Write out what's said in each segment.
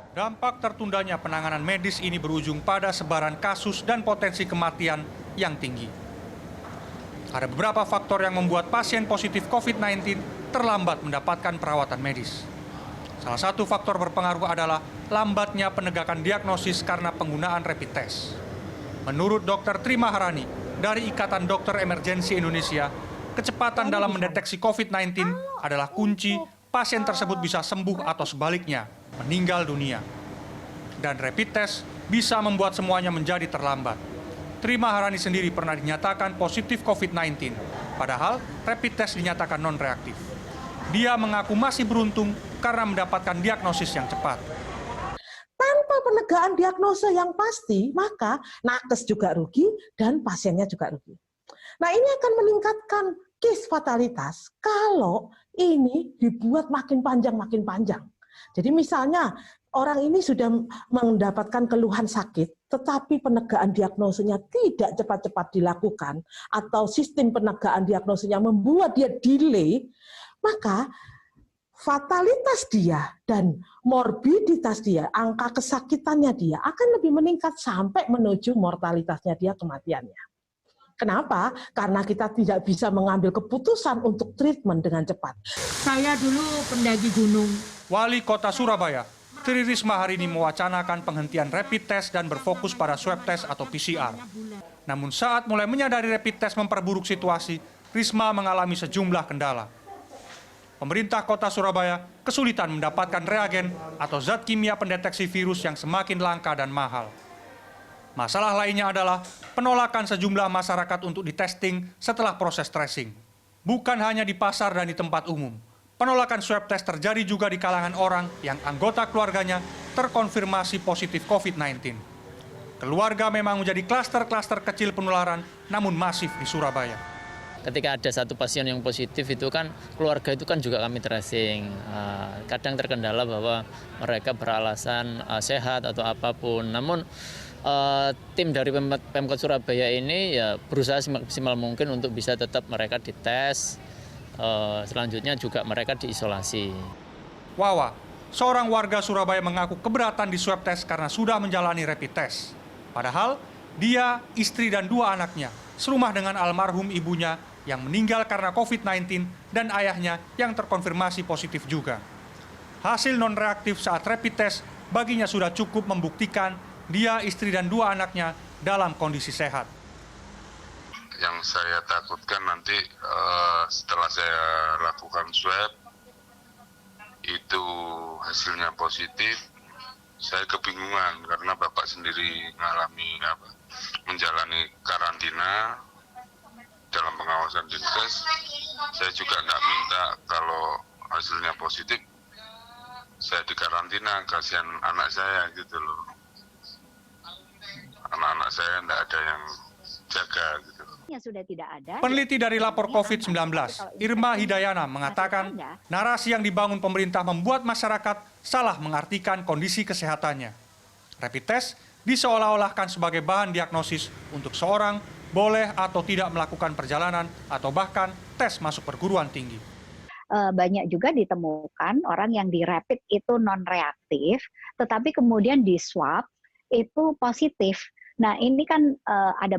Dampak tertundanya penanganan medis ini berujung pada sebaran kasus dan potensi kematian yang tinggi. Ada beberapa faktor yang membuat pasien positif COVID-19 terlambat mendapatkan perawatan medis. Salah satu faktor berpengaruh adalah lambatnya penegakan diagnosis karena penggunaan rapid test. Menurut Dr. Tri Maharani dari Ikatan Dokter Emergensi Indonesia, kecepatan dalam mendeteksi COVID-19 adalah kunci pasien tersebut bisa sembuh atau sebaliknya meninggal dunia. Dan rapid test bisa membuat semuanya menjadi terlambat. Tri Maharani sendiri pernah dinyatakan positif COVID-19, padahal rapid test dinyatakan non-reaktif. Dia mengaku masih beruntung karena mendapatkan diagnosis yang cepat. Tanpa penegakan diagnosa yang pasti, maka nakes juga rugi dan pasiennya juga rugi. Nah, ini akan meningkatkan case fatalitas kalau ini dibuat makin panjang. Jadi misalnya orang ini sudah mendapatkan keluhan sakit, tetapi penegakan diagnosanya tidak cepat-cepat dilakukan, atau sistem penegakan diagnosanya membuat dia delay, maka fatalitas dia dan morbiditas dia, angka kesakitannya dia akan lebih meningkat sampai menuju mortalitasnya dia, kematiannya. Kenapa? Karena kita tidak bisa mengambil keputusan untuk treatment dengan cepat. Saya dulu pendaki gunung. Wali Kota Surabaya, Tri Risma hari ini mewacanakan penghentian rapid test dan berfokus pada swab test atau PCR. Namun saat mulai menyadari rapid test memperburuk situasi, Risma mengalami sejumlah kendala. Pemerintah Kota Surabaya kesulitan mendapatkan reagen atau zat kimia pendeteksi virus yang semakin langka dan mahal. Masalah lainnya adalah penolakan sejumlah masyarakat untuk ditesting setelah proses tracing. Bukan hanya di pasar dan di tempat umum. Penolakan swab test terjadi juga di kalangan orang yang anggota keluarganya terkonfirmasi positif COVID-19. Keluarga memang menjadi klaster-klaster kecil penularan, namun masif di Surabaya. Ketika ada satu pasien yang positif itu kan keluarga itu kan juga kami tracing. Kadang terkendala bahwa mereka beralasan sehat atau apapun. Namun tim dari Pemkot Surabaya ini ya berusaha semaksimal mungkin untuk bisa tetap mereka dites. Selanjutnya juga mereka diisolasi. Wawa, seorang warga Surabaya mengaku keberatan di swab test karena sudah menjalani rapid test. Padahal dia, istri dan 2 anaknya serumah dengan almarhum ibunya yang meninggal karena COVID-19 dan ayahnya yang terkonfirmasi positif juga. Hasil non-reaktif saat rapid test baginya sudah cukup membuktikan dia, istri dan 2 anaknya dalam kondisi sehat. Yang saya takutkan nanti setelah saya lakukan swab itu hasilnya positif, saya kebingungan karena bapak sendiri menjalani karantina dalam pengawasan Dinkes. Saya juga nggak minta kalau hasilnya positif saya dikarantina, kasihan anak saya gitu loh. Anak-anak saya nggak ada yang jaga gitu. Yang sudah tidak ada. Peneliti dari Lapor COVID-19, Irma Hidayana mengatakan narasi yang dibangun pemerintah membuat masyarakat salah mengartikan kondisi kesehatannya. Rapid test diseolah-olahkan sebagai bahan diagnosis untuk seorang boleh atau tidak melakukan perjalanan atau bahkan tes masuk perguruan tinggi. Banyak juga ditemukan orang yang di rapid itu non-reaktif, tetapi kemudian di swab itu positif. Nah, ini kan ada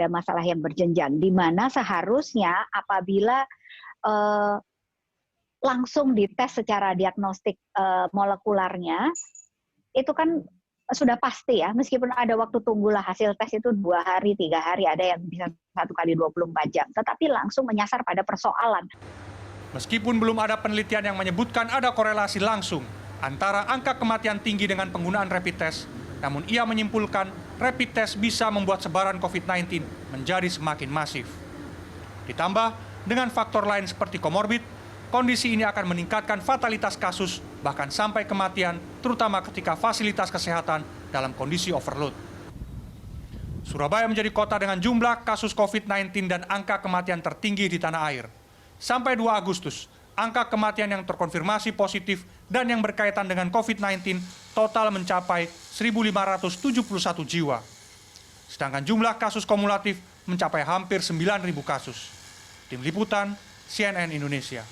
masalah yang berjenjang, di mana seharusnya apabila langsung dites secara diagnostik molekularnya, itu kan sudah pasti ya, meskipun ada waktu tunggulah hasil tes itu 2 hari, 3 hari, ada yang bisa 1 kali 24 jam, tetapi langsung menyasar pada persoalan. Meskipun belum ada penelitian yang menyebutkan ada korelasi langsung antara angka kematian tinggi dengan penggunaan rapid test, namun ia menyimpulkan rapid test bisa membuat sebaran COVID-19 menjadi semakin masif. Ditambah dengan faktor lain seperti komorbid, kondisi ini akan meningkatkan fatalitas kasus bahkan sampai kematian, terutama ketika fasilitas kesehatan dalam kondisi overload. Surabaya menjadi kota dengan jumlah kasus COVID-19 dan angka kematian tertinggi di tanah air. Sampai 2 Agustus, angka kematian yang terkonfirmasi positif dan yang berkaitan dengan COVID-19 total mencapai 1.571 jiwa. Sedangkan jumlah kasus kumulatif mencapai hampir 9.000 kasus. Tim Liputan, CNN Indonesia.